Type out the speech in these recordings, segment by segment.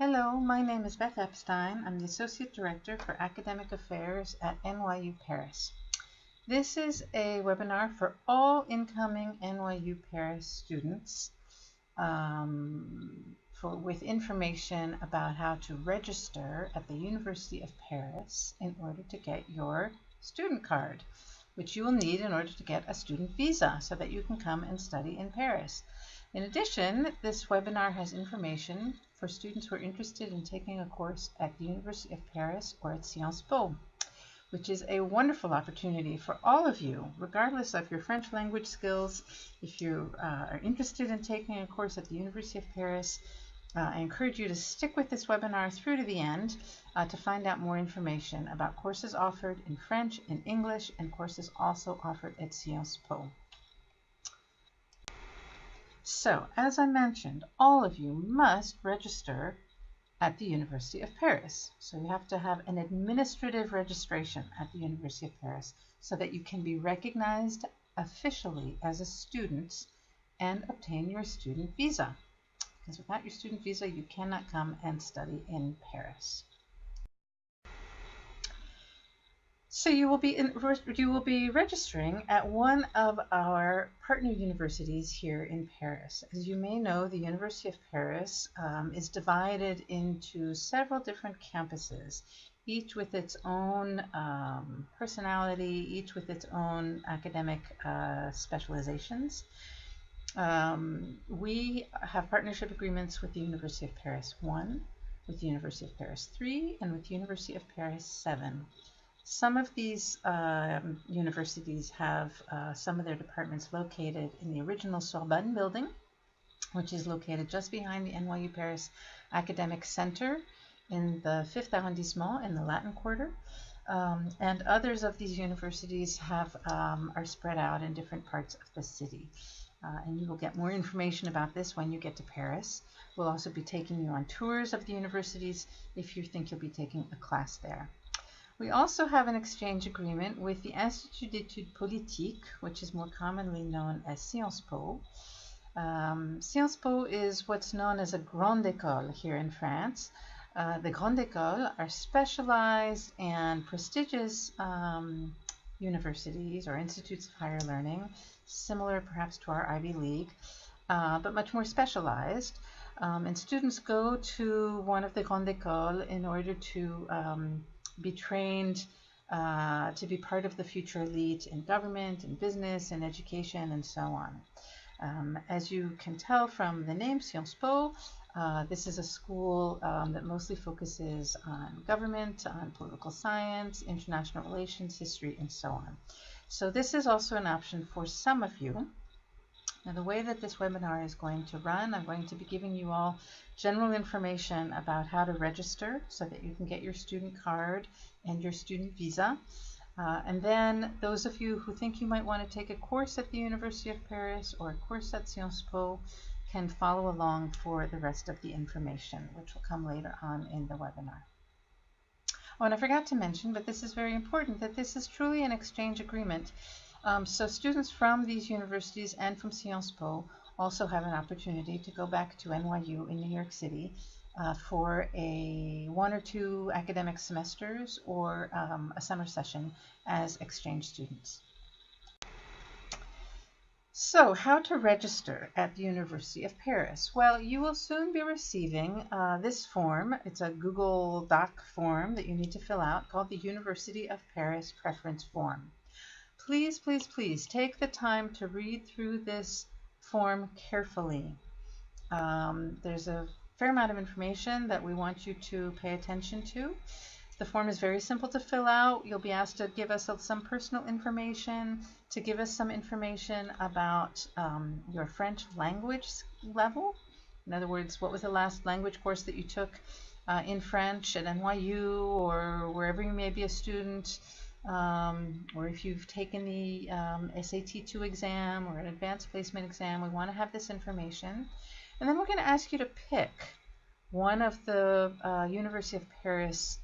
Hello, my name is Beth Epstein. I'm the Associate Director for Academic Affairs at NYU Paris. This is a webinar for all incoming NYU Paris students with information about how to register at the University of Paris in order to get your student card, which you will need in order to get a student visa so that you can come and study in Paris. In addition, this webinar has information for students who are interested in taking a course at the University of Paris or at Sciences Po, which is a wonderful opportunity for all of you, regardless of your French language skills. If you are interested in taking a course at the University of Paris, I encourage you to stick with this webinar through to the end to find out more information about courses offered in French and English and courses also offered at Sciences Po. So, as I mentioned, all of you must register at the University of Paris. So you have to have an administrative registration at the University of Paris so that you can be recognized officially as a student and obtain your student visa. Because without your student visa, you cannot come and study in Paris. So you will be registering at one of our partner universities here in Paris. As you may know, the University of Paris is divided into several different campuses, each with its own personality, each with its own academic specializations. We have partnership agreements with the University of Paris 1, with the University of Paris 3, and with the University of Paris 7. Some of these universities have some of their departments located in the original Sorbonne building, which is located just behind the NYU Paris Academic Center in the 5th arrondissement in the Latin Quarter. And others of these universities are spread out in different parts of the city. And you will get more information about this when you get to Paris. We'll also be taking you on tours of the universities if you think you'll be taking a class there. We also have an exchange agreement with the Institut d'études politiques, which is more commonly known as Sciences Po. Sciences Po is what's known as a grande école here in France. The grandes écoles are specialized and prestigious universities or institutes of higher learning, similar perhaps to our Ivy League, but much more specialized. And students go to one of the grandes écoles in order to be trained to be part of the future elite in government, in business, in education, and so on. As you can tell from the name Sciences Po, this is a school that mostly focuses on government, on political science, international relations, history, and so on. So this is also an option for some of you. Now, the way that this webinar is going to run, I'm going to be giving you all general information about how to register so that you can get your student card and your student visa. And then those of you who think you might want to take a course at the University of Paris or a course at Sciences Po can follow along for the rest of the information, which will come later on in the webinar. Oh, and I forgot to mention, but this is very important, that this is truly an exchange agreement. So students from these universities and from Sciences Po also have an opportunity to go back to NYU in New York City for a 1 or 2 academic semesters or a summer session as exchange students. So how to register at the University of Paris? Well, you will soon be receiving this form. It's a Google Doc form that you need to fill out called the University of Paris Preference Form. Please, please, please take the time to read through this form carefully. There's a fair amount of information that we want you to pay attention to. The form is very simple to fill out. You'll be asked to give us some personal information, to give us some information about your French language level. In other words, what was the last language course that you took in French at NYU or wherever you may be a student, or if you've taken the SAT 2 exam or an advanced placement exam. We want to have this information. And then we're going to ask you to pick one of the University of Paris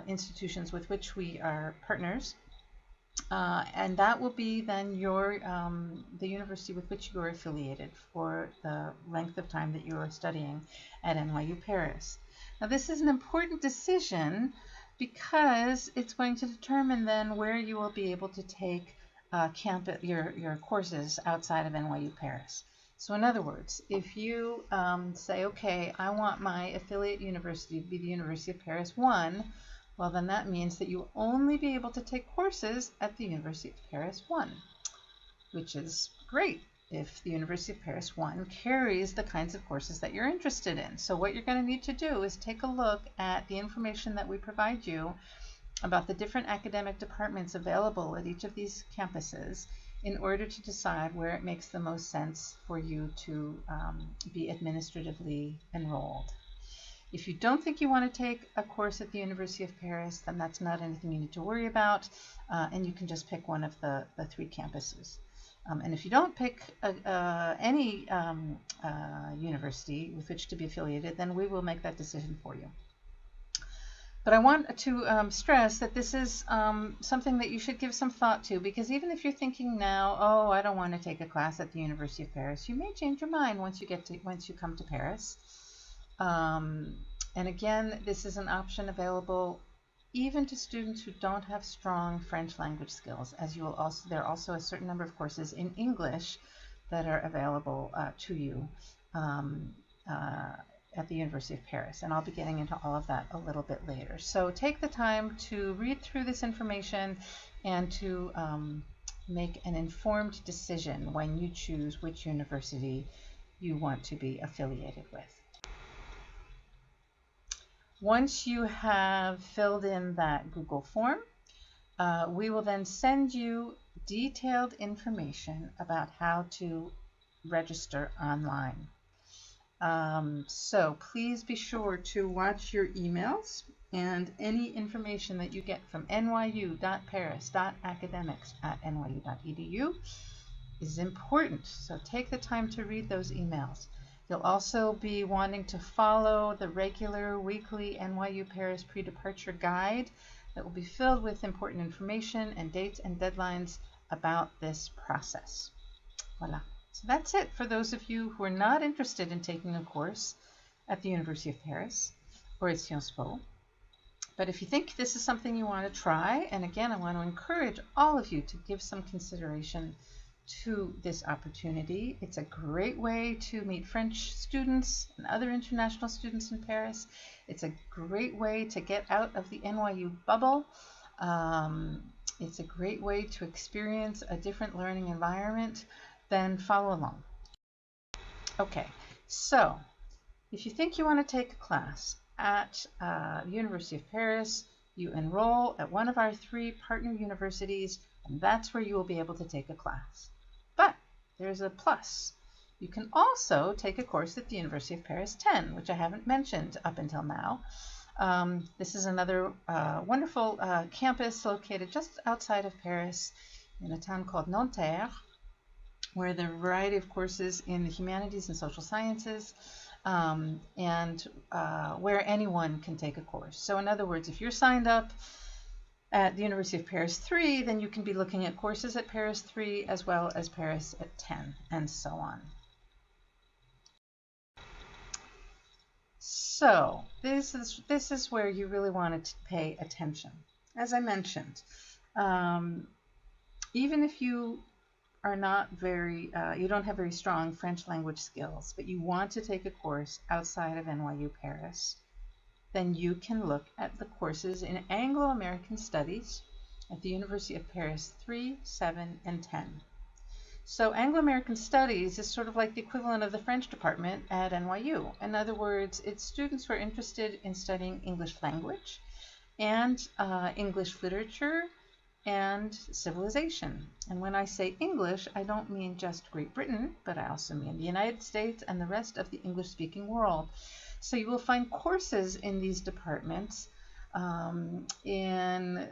institutions with which we are partners. And that will be then your the university with which you are affiliated for the length of time that you are studying at NYU Paris. Now, this is an important decision because it's going to determine then where you will be able to take your courses outside of NYU Paris. So in other words, if you say, okay, I want my affiliate university to be the University of Paris 1, well, then that means that you'll only be able to take courses at the University of Paris 1, which is great if the University of Paris 1 carries the kinds of courses that you're interested in. So what you're going to need to do is take a look at the information that we provide you about the different academic departments available at each of these campuses in order to decide where it makes the most sense for you to be administratively enrolled. If you don't think you want to take a course at the University of Paris, then that's not anything you need to worry about, and you can just pick one of the 3 campuses. And if you don't pick any university with which to be affiliated, then we will make that decision for you. But I want to stress that this is something that you should give some thought to, because even if you're thinking now, oh, I don't want to take a class at the University of Paris, you may change your mind once you come to Paris. And again, this is an option available even to students who don't have strong French language skills, as you will also, there are also a certain number of courses in English that are available to you at the University of Paris, and I'll be getting into all of that a little bit later. So take the time to read through this information and to make an informed decision when you choose which university you want to be affiliated with. Once you have filled in that Google form, we will then send you detailed information about how to register online. So please be sure to watch your emails, and any information that you get from nyu.paris.academics@nyu.edu is important. So take the time to read those emails. You'll also be wanting to follow the regular weekly NYU Paris pre-departure guide that will be filled with important information and dates and deadlines about this process. Voila. So that's it for those of you who are not interested in taking a course at the University of Paris or at Sciences Po. But if you think this is something you want to try, and again, I want to encourage all of you to give some consideration to this opportunity. It's a great way to meet French students and other international students in Paris. It's a great way to get out of the NYU bubble. It's a great way to experience a different learning environment. Then follow along. Okay, so if you think you want to take a class at the University of Paris, you enroll at one of our 3 partner universities, and that's where you will be able to take a class. But there's a plus. You can also take a course at the University of Paris 10, which I haven't mentioned up until now. This is another wonderful campus located just outside of Paris in a town called Nanterre, where there are a variety of courses in the humanities and social sciences, and where anyone can take a course. So in other words, if you're signed up at the University of Paris 3, then you can be looking at courses at Paris 3 as well as Paris at 10, and so on. So this is where you really wanted to pay attention. As I mentioned, even if you are not you don't have very strong French language skills, but you want to take a course outside of NYU Paris, then you can look at the courses in Anglo-American Studies at the University of Paris 3, 7, and 10. So Anglo-American Studies is sort of like the equivalent of the French department at NYU. In other words, it's students who are interested in studying English language and English literature and civilization. And when I say English, I don't mean just Great Britain, but I also mean the United States and the rest of the English-speaking world. So you will find courses in these departments in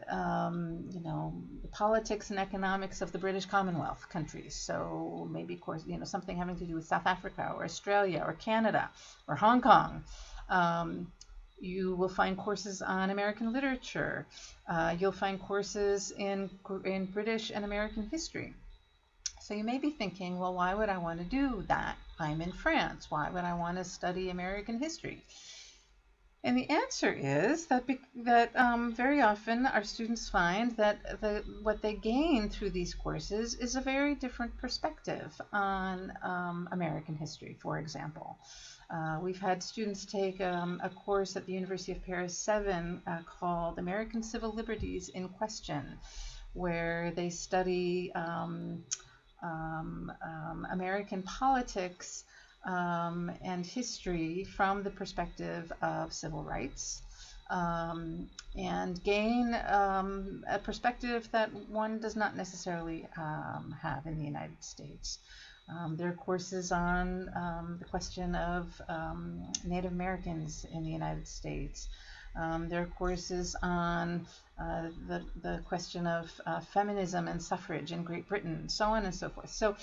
the politics and economics of the British Commonwealth countries. So maybe course, something having to do with South Africa or Australia or Canada or Hong Kong. You will find courses on American literature. You'll find courses in British and American history. So you may be thinking, well, why would I want to do that? I'm in France. Why would I want to study American history? And the answer is that very often our students find that what they gain through these courses is a very different perspective on American history, for example. We've had students take a course at the University of Paris 7 called American Civil Liberties in Question, where they study American politics and history from the perspective of civil rights, and gain a perspective that one does not necessarily have in the United States. There are courses on the question of Native Americans in the United States. There are courses on the question of feminism and suffrage in Great Britain, so on and so forth. So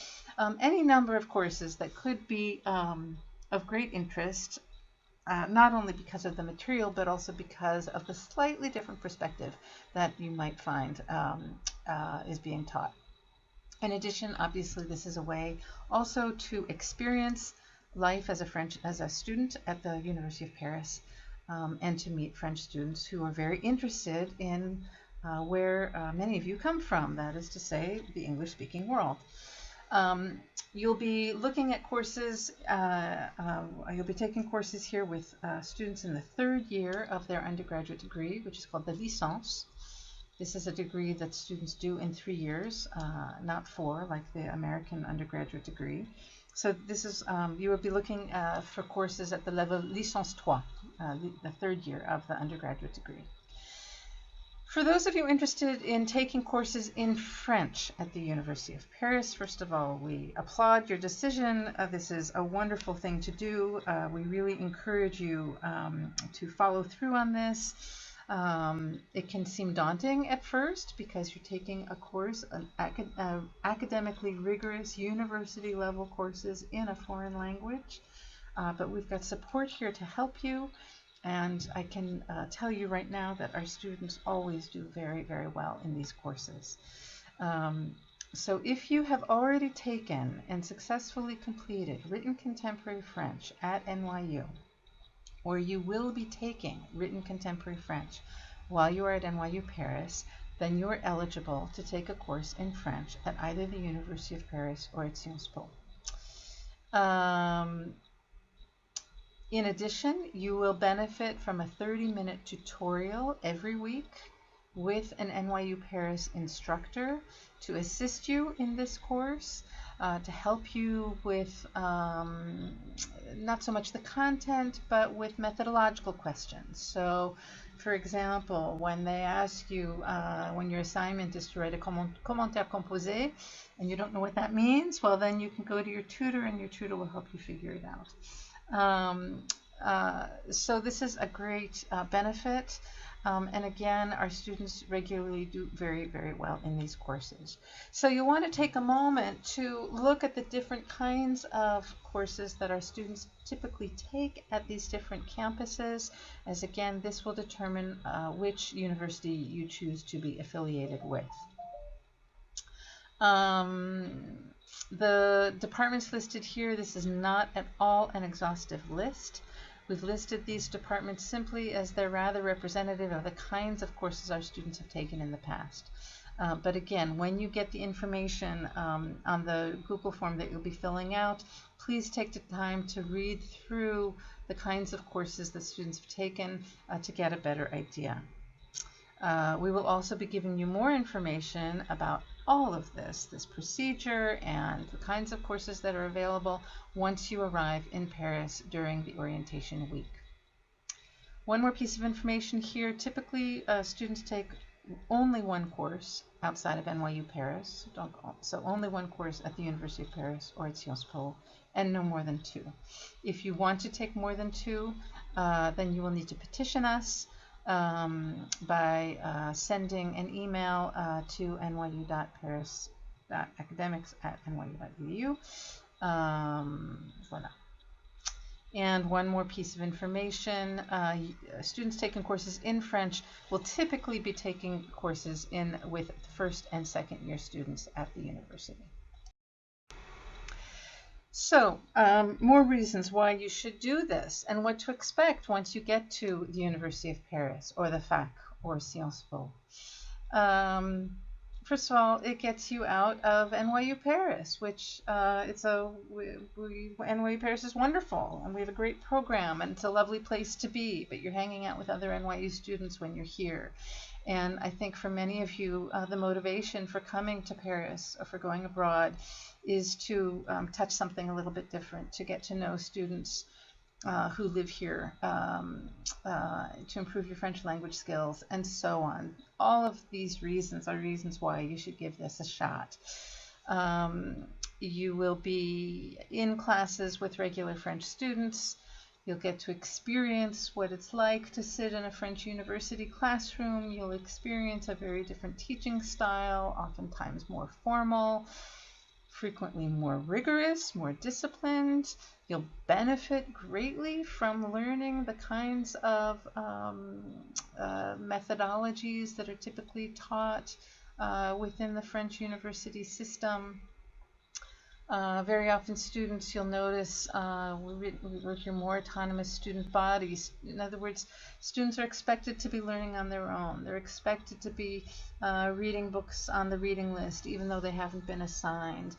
any number of courses that could be of great interest, not only because of the material, but also because of the slightly different perspective that you might find is being taught. In addition, obviously, this is a way also to experience life as a student at the University of Paris, and to meet French students who are very interested in where many of you come from, that is to say, the English-speaking world. You'll be looking at courses, you'll be taking courses here with students in the third year of their undergraduate degree, which is called the licence. This is a degree that students do in 3 years, not 4, like the American undergraduate degree. So this is, you will be looking for courses at the level licence 3, the third year of the undergraduate degree. For those of you interested in taking courses in French at the University of Paris, first of all, we applaud your decision. This is a wonderful thing to do. We really encourage you to follow through on this. It can seem daunting at first because you're taking a course, academically rigorous university level courses in a foreign language, but we've got support here to help you, and I can tell you right now that our students always do very, very well in these courses. So if you have already taken and successfully completed written contemporary French at NYU, or you will be taking written contemporary French while you are at NYU Paris, then you are eligible to take a course in French at either the University of Paris or at Sciences Po. In addition, you will benefit from a 30-minute tutorial every week with an NYU Paris instructor to assist you in this course, to help you with not so much the content, but with methodological questions. So, for example, when they ask you, when your assignment is to write a commentaire composé, and you don't know what that means, well, then you can go to your tutor, and your tutor will help you figure it out. So this is a great benefit. And again, our students regularly do very, very well in these courses. So you want to take a moment to look at the different kinds of courses that our students typically take at these different campuses, as again, this will determine which university you choose to be affiliated with. The departments listed here, this is not at all an exhaustive list. We've listed these departments simply as they're rather representative of the kinds of courses our students have taken in the past. But again, when you get the information on the Google form that you'll be filling out, please take the time to read through the kinds of courses that students have taken to get a better idea. We will also be giving you more information about all of this procedure and the kinds of courses that are available once you arrive in Paris during the orientation week. One more piece of information here. Typically, students take only one course outside of NYU Paris, so only one course at the University of Paris or at Sciences Po, and no more than 2. If you want to take more than 2, then you will need to petition us by sending an email to nyu.paris.academics@nyu.edu. Voilà. And one more piece of information, students taking courses in French will typically be taking courses with first and second year students at the university. So, more reasons why you should do this and what to expect once you get to the University of Paris or the Fac or Sciences Po. First of all, it gets you out of NYU Paris, which NYU Paris is wonderful, and we have a great program, and it's a lovely place to be, but you're hanging out with other NYU students when you're here. And I think for many of you, the motivation for coming to Paris or for going abroad is to touch something a little bit different, to get to know students who live here, to improve your French language skills, and so on. All of these reasons are reasons why you should give this a shot. You will be in classes with regular French students. You'll get to experience what it's like to sit in a French university classroom. You'll experience a very different teaching style, oftentimes more formal, frequently more rigorous, more disciplined. You'll benefit greatly from learning the kinds of methodologies that are typically taught within the French university system. Very often students, you'll notice, we work here more autonomous student bodies. In other words, students are expected to be learning on their own. They're expected to be reading books on the reading list, even though they haven't been assigned.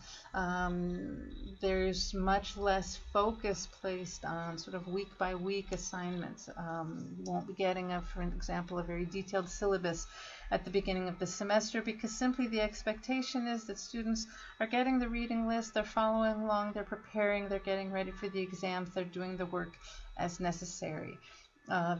There's much less focus placed on sort of week-by-week assignments. You won't be getting, for example, a very detailed syllabus at the beginning of the semester, because simply the expectation is that students are getting the reading list, they're following along, they're preparing, they're getting ready for the exams, they're doing the work as necessary.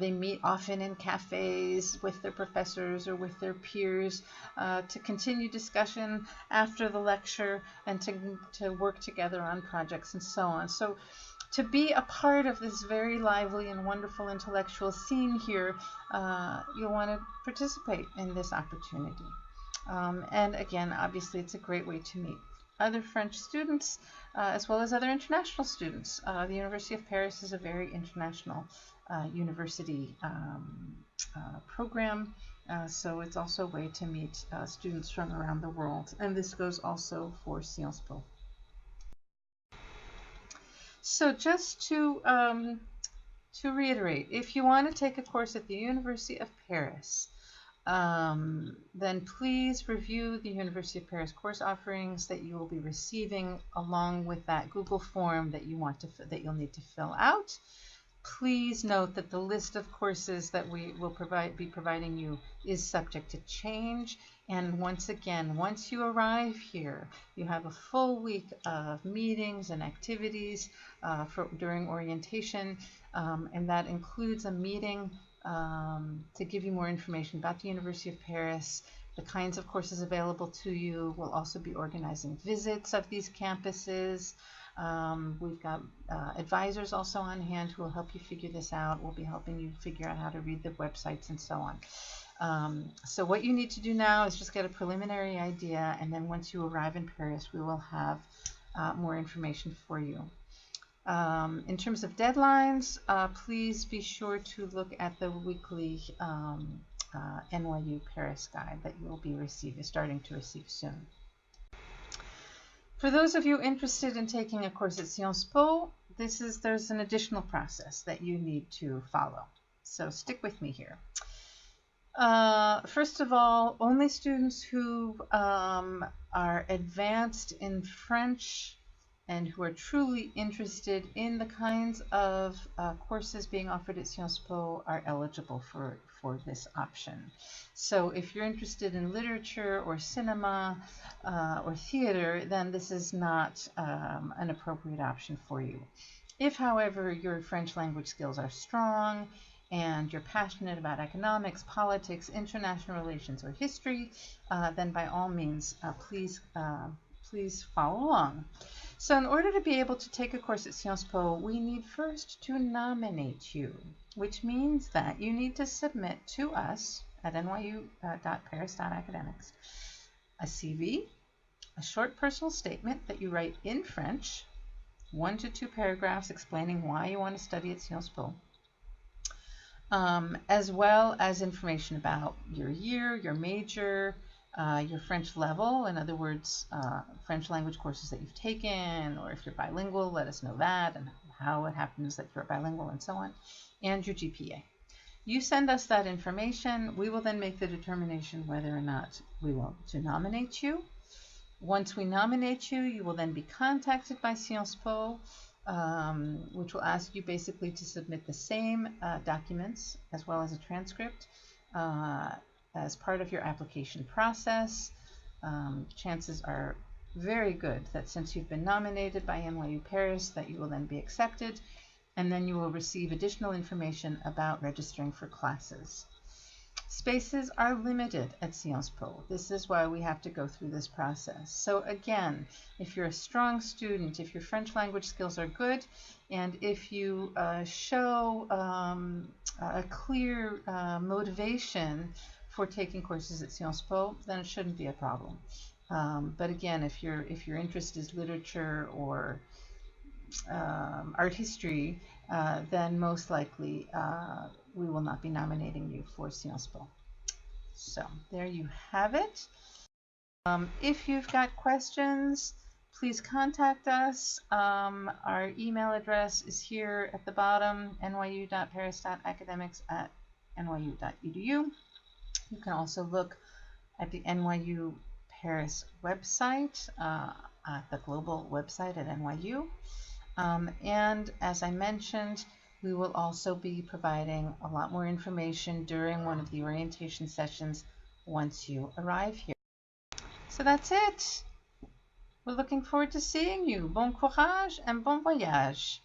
They meet often in cafes with their professors or with their peers to continue discussion after the lecture and to work together on projects and so on. So to be a part of this very lively and wonderful intellectual scene here, you'll want to participate in this opportunity. And again, obviously, it's a great way to meet other French students as well as other international students. The University of Paris is a very international university program, so it's also a way to meet students from around the world. And this goes also for Sciences Po. So just to reiterate, if you want to take a course at the University of Paris, then please review the University of Paris course offerings that you will be receiving along with that Google form that you'll need to fill out. Please note that the list of courses that we will be providing you is subject to change. And once again, once you arrive here, you have a full week of meetings and activities during orientation, and that includes a meeting to give you more information about the University of Paris, the kinds of courses available to you. We'll also be organizing visits of these campuses. We've got advisors also on hand who will help you figure this out. We'll be helping you figure out how to read the websites and so on. So what you need to do now is just get a preliminary idea, and then once you arrive in Paris, we will have more information for you. In terms of deadlines, please be sure to look at the weekly NYU Paris guide that you will be starting to receive soon. For those of you interested in taking a course at Sciences Po, there's an additional process that you need to follow. So stick with me here. First of all, only students who are advanced in French and who are truly interested in the kinds of courses being offered at Sciences Po are eligible for this option. So if you're interested in literature or cinema or theater, then this is not an appropriate option for you. If, however, your French language skills are strong and you're passionate about economics, politics, international relations, or history, then by all means, please follow along. So in order to be able to take a course at Sciences Po, we need first to nominate you, which means that you need to submit to us at nyu.paris.academics a CV, a short personal statement that you write in French, 1 to 2 paragraphs explaining why you want to study at Sciences Po, as well as information about your year, your major, your French level, in other words, French language courses that you've taken, or if you're bilingual, let us know that, and how it happens that you're bilingual, and so on, and your GPA. You send us that information. We will then make the determination whether or not we want to nominate you. Once we nominate you, you will then be contacted by Sciences Po, which will ask you basically to submit the same documents as well as a transcript as part of your application process. Chances are very good that since you've been nominated by NYU Paris, that you will then be accepted, and then you will receive additional information about registering for classes. Spaces are limited at Sciences Po. This is why we have to go through this process. So again, if you're a strong student, if your French language skills are good, and if you show a clear motivation for taking courses at Sciences Po, then it shouldn't be a problem. But again, if your interest is literature or art history, then most likely we will not be nominating you for Sciences Po. So there you have it. If you've got questions, please contact us. Our email address is here at the bottom, nyu.paris.academics@nyu.edu. You can also look at the NYU Paris website, at the global website at NYU. And as I mentioned, we will also be providing a lot more information during one of the orientation sessions once you arrive here. So that's it. We're looking forward to seeing you. Bon courage and bon voyage.